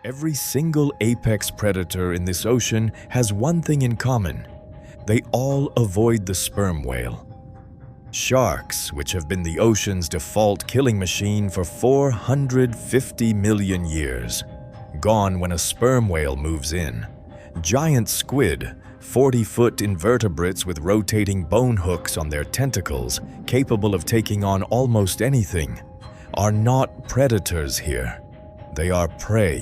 Every single apex predator in this ocean has one thing in common. They all avoid the sperm whale. Sharks, which have been the ocean's default killing machine for 450 million years, gone when a sperm whale moves in. Giant squid, 40-foot invertebrates with rotating bone hooks on their tentacles, capable of taking on almost anything, are not predators here. They are prey.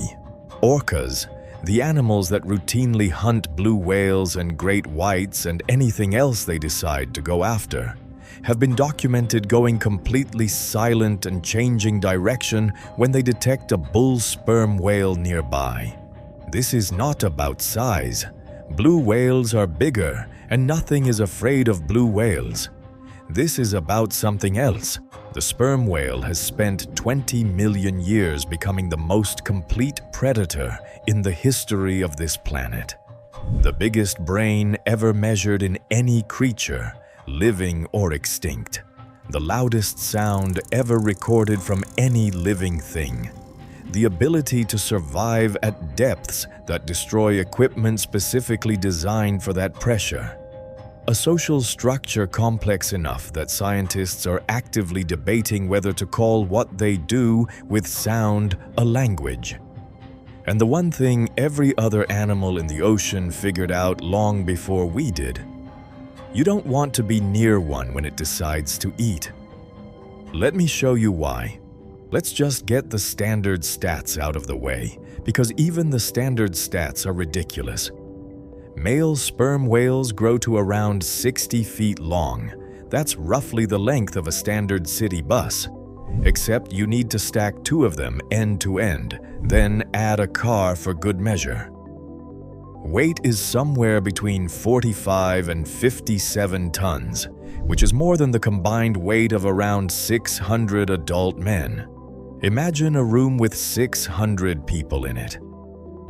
Orcas, the animals that routinely hunt blue whales and great whites and anything else they decide to go after, have been documented going completely silent and changing direction when they detect a bull sperm whale nearby. This is not about size. Blue whales are bigger, and nothing is afraid of blue whales. This is about something else. The sperm whale has spent 20 million years becoming the most complete predator in the history of this planet. The biggest brain ever measured in any creature, living or extinct. The loudest sound ever recorded from any living thing. The ability to survive at depths that destroy equipment specifically designed for that pressure. A social structure complex enough that scientists are actively debating whether to call what they do with sound a language. And the one thing every other animal in the ocean figured out long before we did: you don't want to be near one when it decides to eat. Let me show you why. Let's just get the standard stats out of the way, because even the standard stats are ridiculous. Male sperm whales grow to around 60 feet long. That's roughly the length of a standard city bus. Except you need to stack two of them end to end, then add a car for good measure. Weight is somewhere between 45 and 57 tons, which is more than the combined weight of around 600 adult men. Imagine a room with 600 people in it.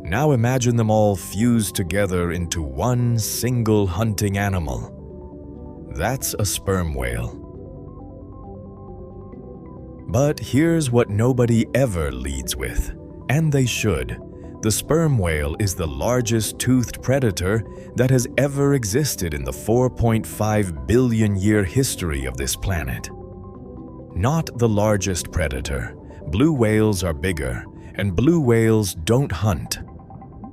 Now imagine them all fused together into one single hunting animal. That's a sperm whale. But here's what nobody ever leads with, and they should. The sperm whale is the largest toothed predator that has ever existed in the 4.5 billion year history of this planet. Not the largest predator. Blue whales are bigger, and blue whales don't hunt.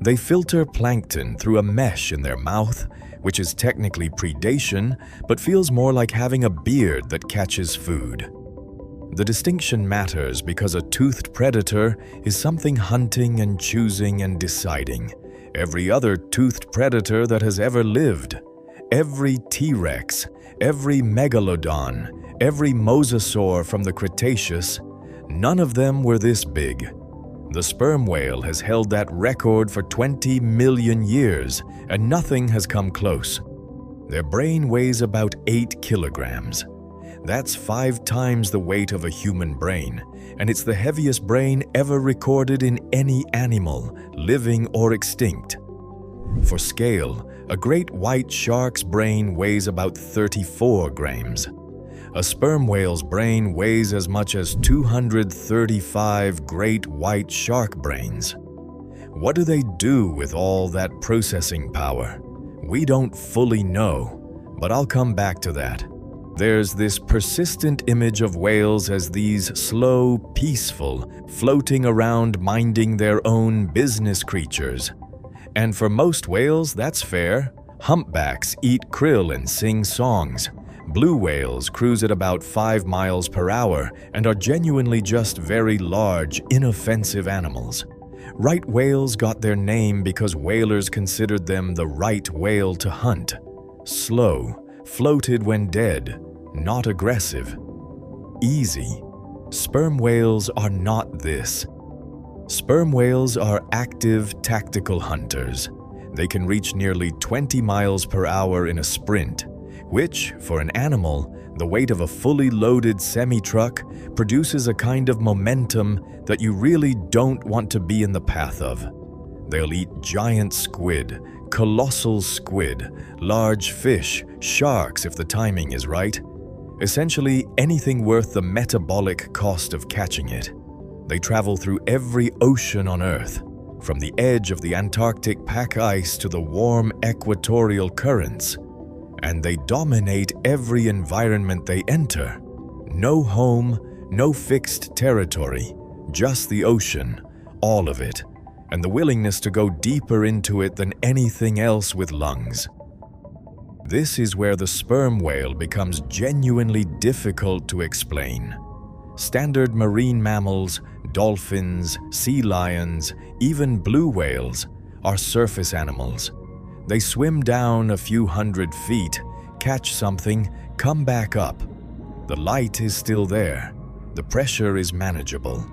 They filter plankton through a mesh in their mouth, which is technically predation, but feels more like having a beard that catches food. The distinction matters because a toothed predator is something hunting and choosing and deciding. Every other toothed predator that has ever lived, every T-Rex, every megalodon, every mosasaur from the Cretaceous, none of them were this big. The sperm whale has held that record for 20 million years, and nothing has come close. Their brain weighs about 8 kilograms. That's 5 times the weight of a human brain, and it's the heaviest brain ever recorded in any animal, living or extinct. For scale, a great white shark's brain weighs about 34 grams. A sperm whale's brain weighs as much as 235 great white shark brains. What do they do with all that processing power? We don't fully know, but I'll come back to that. There's this persistent image of whales as these slow, peaceful, floating around minding their own business creatures. And for most whales, that's fair. Humpbacks eat krill and sing songs. Blue whales cruise at about 5 miles per hour and are genuinely just very large, inoffensive animals. Right whales got their name because whalers considered them the right whale to hunt. Slow, floated when dead, not aggressive. Easy. Sperm whales are not this. Sperm whales are active, tactical hunters. They can reach nearly 20 miles per hour in a sprint, which, for an animal, the weight of a fully loaded semi-truck, produces a kind of momentum that you really don't want to be in the path of. They'll eat giant squid, colossal squid, large fish, sharks if the timing is right. Essentially, anything worth the metabolic cost of catching it. They travel through every ocean on Earth, from the edge of the Antarctic pack ice to the warm equatorial currents, and they dominate every environment they enter. No home, no fixed territory, just the ocean, all of it, and the willingness to go deeper into it than anything else with lungs. This is where the sperm whale becomes genuinely difficult to explain. Standard marine mammals, dolphins, sea lions, even blue whales are surface animals. They swim down a few hundred feet, catch something, come back up. The light is still there. The pressure is manageable.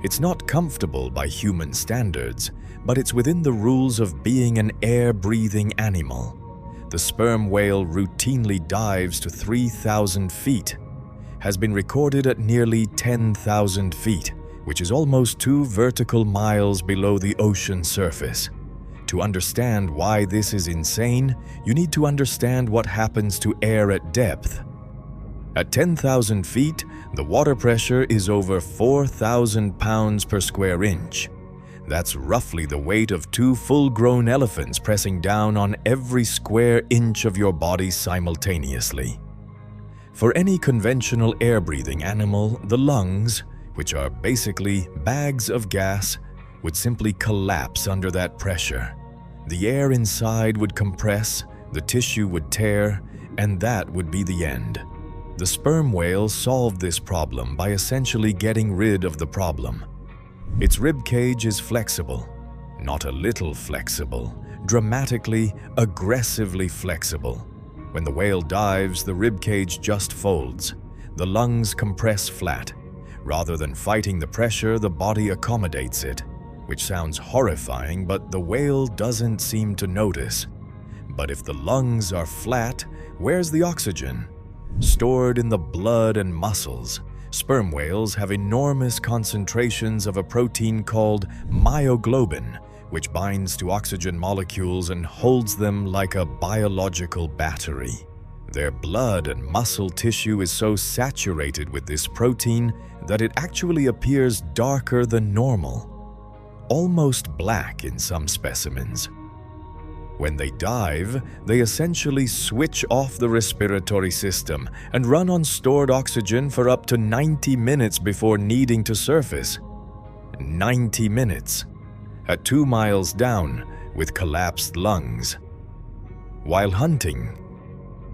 It's not comfortable by human standards, but it's within the rules of being an air-breathing animal. The sperm whale routinely dives to 3,000 feet, has been recorded at nearly 10,000 feet, which is almost 2 vertical miles below the ocean surface. To understand why this is insane, you need to understand what happens to air at depth. At 10,000 feet, the water pressure is over 4,000 pounds per square inch. That's roughly the weight of 2 full-grown elephants pressing down on every square inch of your body simultaneously. For any conventional air-breathing animal, the lungs, which are basically bags of gas, would simply collapse under that pressure. The air inside would compress, the tissue would tear, and that would be the end. The sperm whale solved this problem by essentially getting rid of the problem. Its rib cage is flexible, not a little flexible, dramatically, aggressively flexible. When the whale dives, the rib cage just folds. The lungs compress flat. Rather than fighting the pressure, the body accommodates it, which sounds horrifying, but the whale doesn't seem to notice. But if the lungs are flat, where's the oxygen? Stored in the blood and muscles. Sperm whales have enormous concentrations of a protein called myoglobin, which binds to oxygen molecules and holds them like a biological battery. Their blood and muscle tissue is so saturated with this protein that it actually appears darker than normal, almost black in some specimens. When they dive, they essentially switch off the respiratory system and run on stored oxygen for up to 90 minutes before needing to surface. 90 minutes. At 2 miles down, with collapsed lungs. While hunting.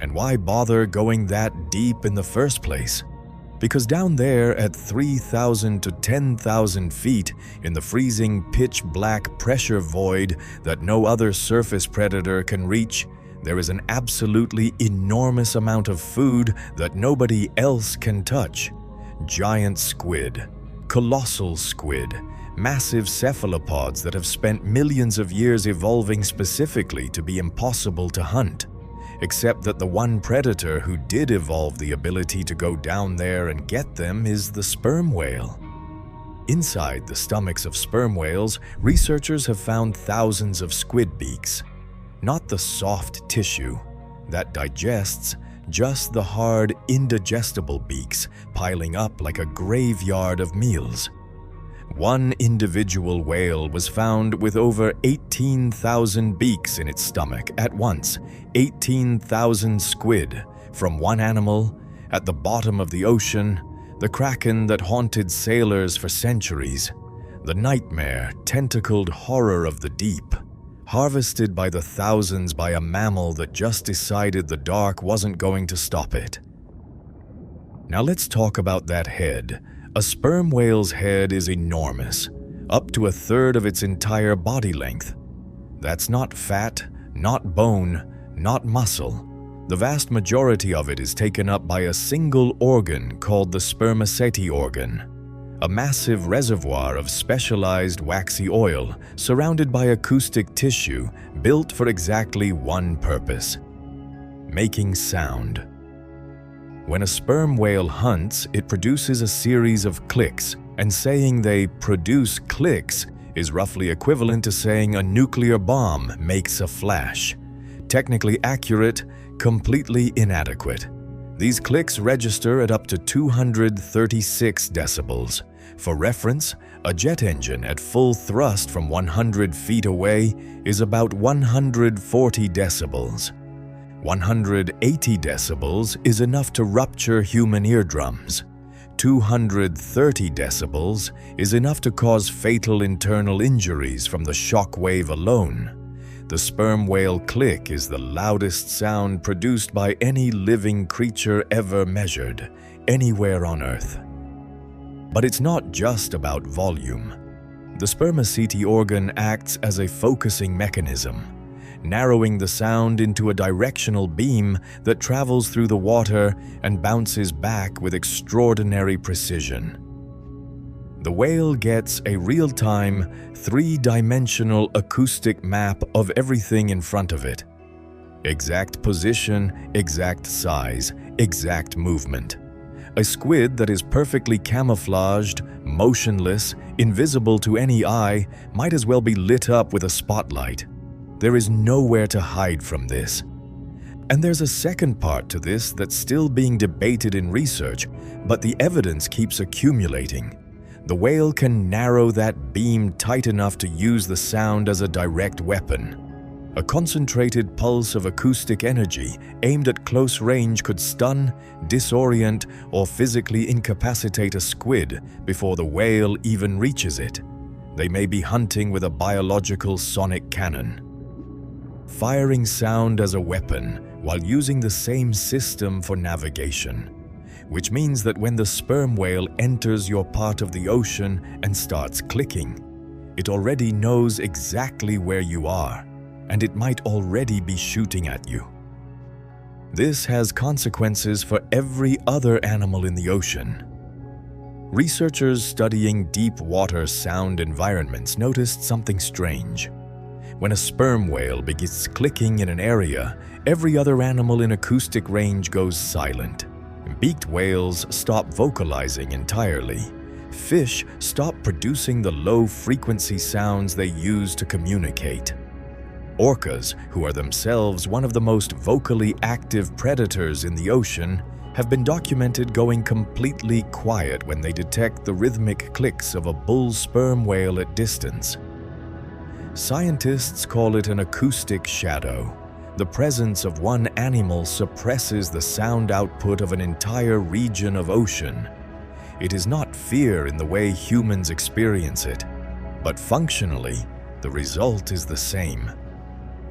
And why bother going that deep in the first place? Because down there at 3,000 to 10,000 feet in the freezing pitch-black pressure void that no other surface predator can reach, there is an absolutely enormous amount of food that nobody else can touch. Giant squid, colossal squid, massive cephalopods that have spent millions of years evolving specifically to be impossible to hunt. Except that the one predator who did evolve the ability to go down there and get them is the sperm whale. Inside the stomachs of sperm whales, researchers have found thousands of squid beaks. Not the soft tissue that digests, just the hard, indigestible beaks piling up like a graveyard of meals. One individual whale was found with over 18,000 beaks in its stomach at once, 18,000 squid from one animal at the bottom of the ocean, the kraken that haunted sailors for centuries, the nightmare, tentacled horror of the deep, harvested by the thousands by a mammal that just decided the dark wasn't going to stop it. Now let's talk about that head. A sperm whale's head is enormous, up to 1/3 of its entire body length. That's not fat, not bone, not muscle. The vast majority of it is taken up by a single organ called the spermaceti organ, a massive reservoir of specialized waxy oil surrounded by acoustic tissue built for exactly one purpose: making sound. When a sperm whale hunts, it produces a series of clicks, and saying they produce clicks is roughly equivalent to saying a nuclear bomb makes a flash. Technically accurate, completely inadequate. These clicks register at up to 236 decibels, For reference, a jet engine at full thrust from 100 feet away is about 140 decibels. 180 decibels is enough to rupture human eardrums. 230 decibels is enough to cause fatal internal injuries from the shock wave alone. The sperm whale click is the loudest sound produced by any living creature ever measured, anywhere on Earth. But it's not just about volume. The spermaceti organ acts as a focusing mechanism, narrowing the sound into a directional beam that travels through the water and bounces back with extraordinary precision. The whale gets a real-time, three-dimensional acoustic map of everything in front of it. Exact position, exact size, exact movement. A squid that is perfectly camouflaged, motionless, invisible to any eye, might as well be lit up with a spotlight. There is nowhere to hide from this. And there's a second part to this that's still being debated in research, but the evidence keeps accumulating. The whale can narrow that beam tight enough to use the sound as a direct weapon. A concentrated pulse of acoustic energy aimed at close range could stun, disorient, or physically incapacitate a squid before the whale even reaches it. They may be hunting with a biological sonic cannon. Firing sound as a weapon while using the same system for navigation, which means that when the sperm whale enters your part of the ocean and starts clicking, it already knows exactly where you are, and it might already be shooting at you. This has consequences for every other animal in the ocean. Researchers studying deep water sound environments noticed something strange. When a sperm whale begins clicking in an area, every other animal in acoustic range goes silent. Beaked whales stop vocalizing entirely. Fish stop producing the low-frequency sounds they use to communicate. Orcas, who are themselves one of the most vocally active predators in the ocean, have been documented going completely quiet when they detect the rhythmic clicks of a bull sperm whale at distance. Scientists call it an acoustic shadow. The presence of one animal suppresses the sound output of an entire region of ocean. It is not fear in the way humans experience it, but functionally, the result is the same.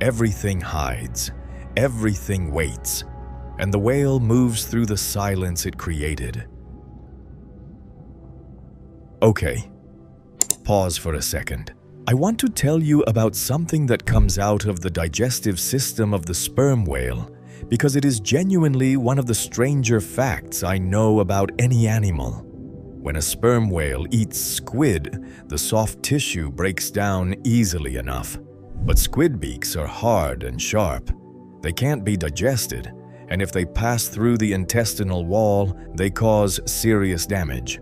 Everything hides, everything waits, and the whale moves through the silence it created. Okay, pause for a second. I want to tell you about something that comes out of the digestive system of the sperm whale because it is genuinely one of the stranger facts I know about any animal. When a sperm whale eats squid, the soft tissue breaks down easily enough. But squid beaks are hard and sharp. They can't be digested, and if they pass through the intestinal wall, they cause serious damage.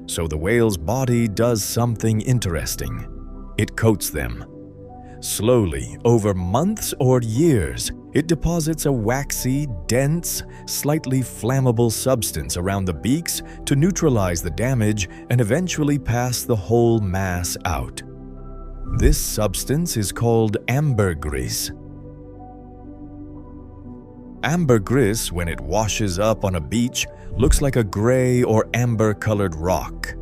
So the whale's body does something interesting. It coats them. Slowly, over months or years, it deposits a waxy, dense, slightly flammable substance around the beaks to neutralize the damage and eventually pass the whole mass out. This substance is called ambergris. Ambergris, when it washes up on a beach, looks like a gray or amber-colored rock.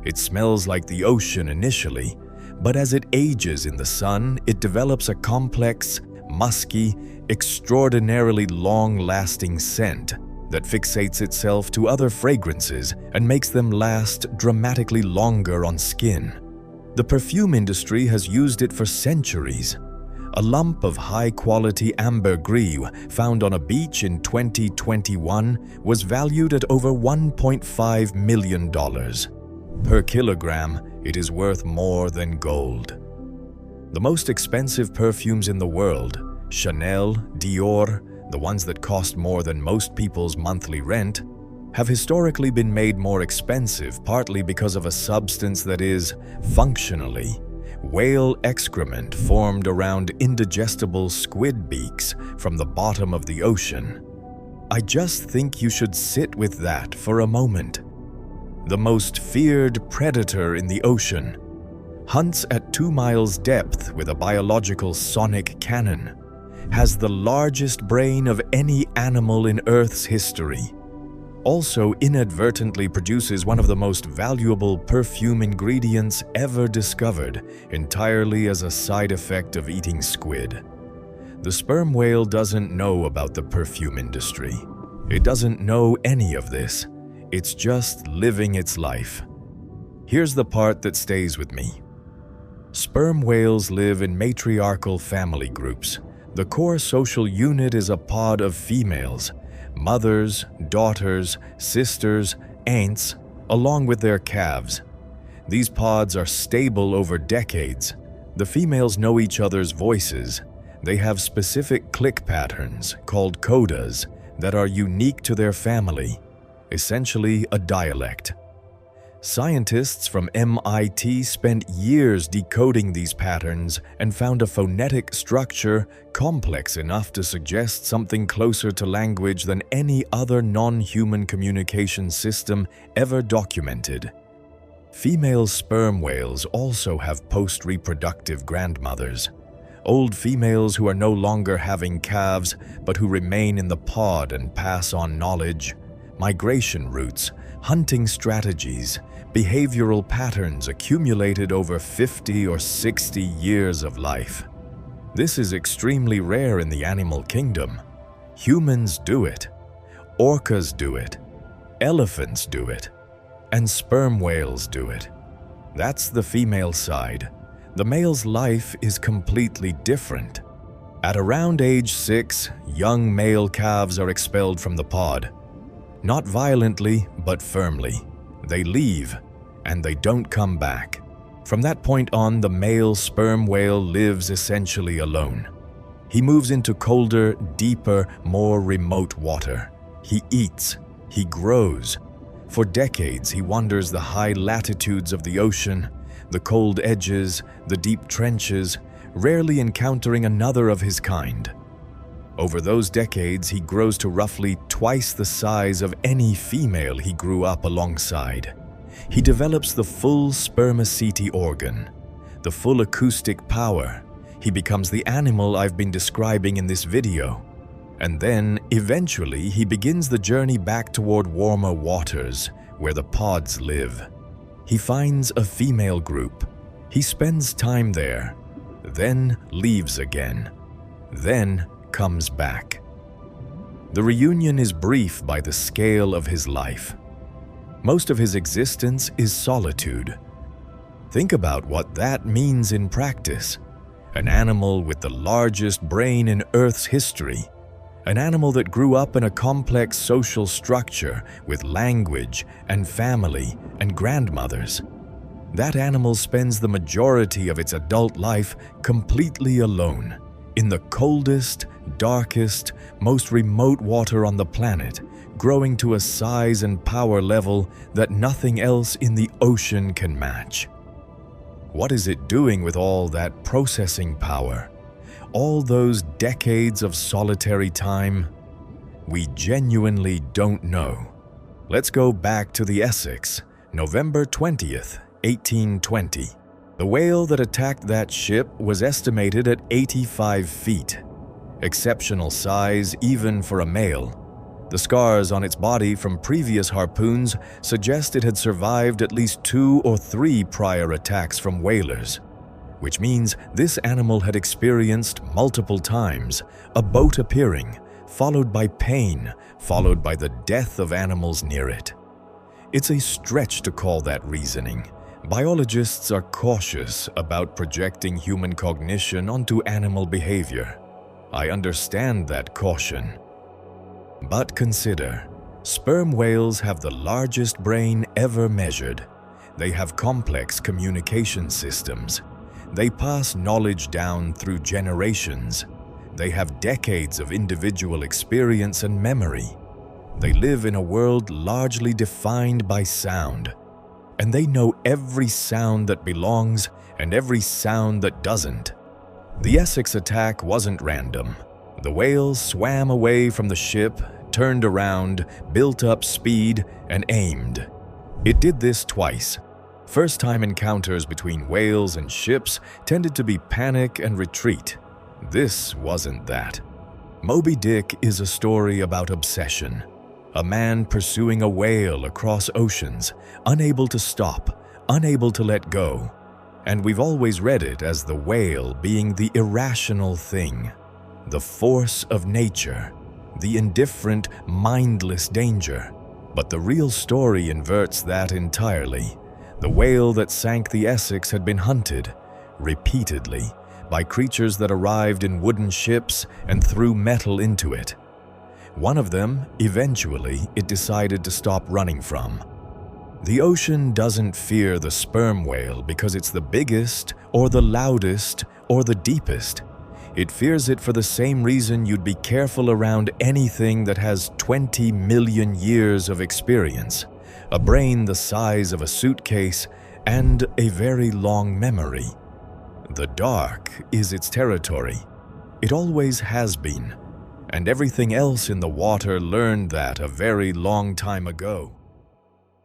It smells like the ocean initially, but as it ages in the sun, it develops a complex, musky, extraordinarily long-lasting scent that fixates itself to other fragrances and makes them last dramatically longer on skin. The perfume industry has used it for centuries. A lump of high-quality ambergris found on a beach in 2021 was valued at over $1.5 million. Per kilogram, it is worth more than gold. The most expensive perfumes in the world, Chanel, Dior, the ones that cost more than most people's monthly rent, have historically been made more expensive partly because of a substance that is, functionally, whale excrement formed around indigestible squid beaks from the bottom of the ocean. I just think you should sit with that for a moment. the most feared predator in the ocean, hunts at 2 miles depth with a biological sonic cannon, has the largest brain of any animal in Earth's history, also inadvertently produces one of the most valuable perfume ingredients ever discovered, entirely as a side effect of eating squid. The sperm whale doesn't know about the perfume industry. It doesn't know any of this. It's just living its life. Here's the part that stays with me. Sperm whales live in matriarchal family groups. The core social unit is a pod of females, mothers, daughters, sisters, aunts, along with their calves. These pods are stable over decades. The females know each other's voices. They have specific click patterns, called codas, that are unique to their family, essentially a dialect. Scientists from MIT spent years decoding these patterns and found a phonetic structure complex enough to suggest something closer to language than any other non-human communication system ever documented. Female sperm whales also have post-reproductive grandmothers, old females who are no longer having calves but who remain in the pod and pass on knowledge, migration routes, hunting strategies, behavioral patterns accumulated over 50 or 60 years of life. This is extremely rare in the animal kingdom. Humans do it, orcas do it, elephants do it, and sperm whales do it. That's the female side. The male's life is completely different. At around age 6, young male calves are expelled from the pod. Not violently, but firmly. They leave, and they don't come back. From that point on, the male sperm whale lives essentially alone. He moves into colder, deeper, more remote water. He eats. He grows. For decades, he wanders the high latitudes of the ocean, the cold edges, the deep trenches, rarely encountering another of his kind. Over those decades, he grows to roughly twice the size of any female he grew up alongside. He develops the full spermaceti organ, the full acoustic power. He becomes the animal I've been describing in this video. And then, eventually, he begins the journey back toward warmer waters, where the pods live. He finds a female group. He spends time there, then leaves again, then comes back. The reunion is brief by the scale of his life. Most of his existence is solitude. Think about what that means in practice. An animal with the largest brain in Earth's history. An animal that grew up in a complex social structure with language and family and grandmothers. That animal spends the majority of its adult life completely alone, in the coldest, darkest, most remote water on the planet, growing to a size and power level that nothing else in the ocean can match. What is it doing with all that processing power? All those decades of solitary time? We genuinely don't know. Let's go back to the Essex, November 20th, 1820. The whale that attacked that ship was estimated at 85 feet. Exceptional size even for a male. The scars on its body from previous harpoons suggest it had survived at least 2 or 3 prior attacks from whalers, which means this animal had experienced multiple times a boat appearing, followed by pain, followed by the death of animals near it. It's a stretch to call that reasoning. Biologists are cautious about projecting human cognition onto animal behavior. I understand that caution. But consider, sperm whales have the largest brain ever measured. They have complex communication systems. They pass knowledge down through generations. They have decades of individual experience and memory. They live in a world largely defined by sound. And they know every sound that belongs and every sound that doesn't. The Essex attack wasn't random. The whale swam away from the ship, turned around, built up speed, and aimed. It did this twice. First-time encounters between whales and ships tended to be panic and retreat. This wasn't that. Moby Dick is a story about obsession. A man pursuing a whale across oceans, unable to stop, unable to let go. And we've always read it as the whale being the irrational thing, the force of nature, the indifferent, mindless danger. But the real story inverts that entirely. The whale that sank the Essex had been hunted, repeatedly, by creatures that arrived in wooden ships and threw metal into it. One of them, eventually, it decided to stop running from. The ocean doesn't fear the sperm whale because it's the biggest, or the loudest, or the deepest. It fears it for the same reason you'd be careful around anything that has 20 million years of experience, a brain the size of a suitcase, and a very long memory. The dark is its territory. It always has been, and everything else in the water learned that a very long time ago.